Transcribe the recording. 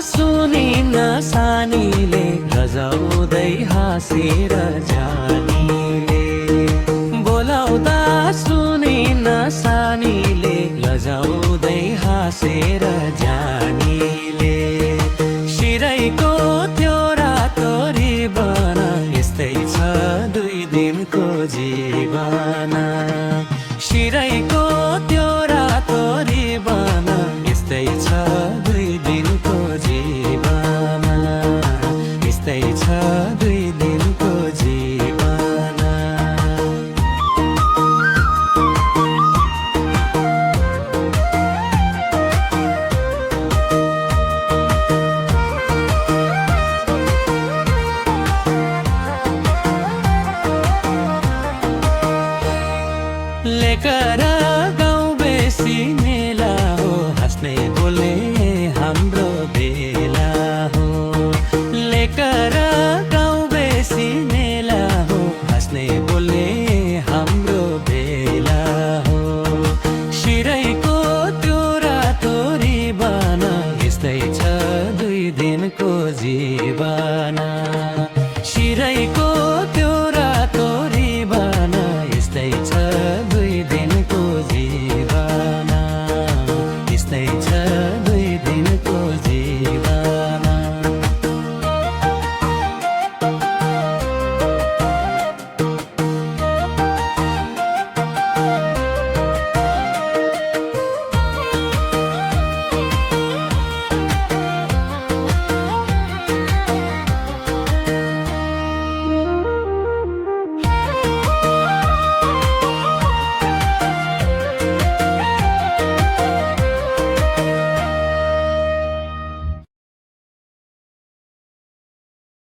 सुनिन सानीले लजाउँदै हाँसेर जानीले बोलाउँदा सुनिन सानीले लजाउँदै हाँसेर जानीले शिरैको त्यो रातो रिबन यस्तै छ 2 दिनको जीवन शिरैको त्यो रातो रिबन यस्तै छ 2 दिनको जीवन यस्तै छ 2 दिनको जीवन लेकर गाउँ बेसी मेला हो हाँस्ने बोले हाम्रो बेला हो लेकर गाउँ बेसी मेला हो हाँस्ने बोले हाम्रो बेला हो शिरैको त्यो रातो रिबन यस्तै छ 2 दिनको जीवन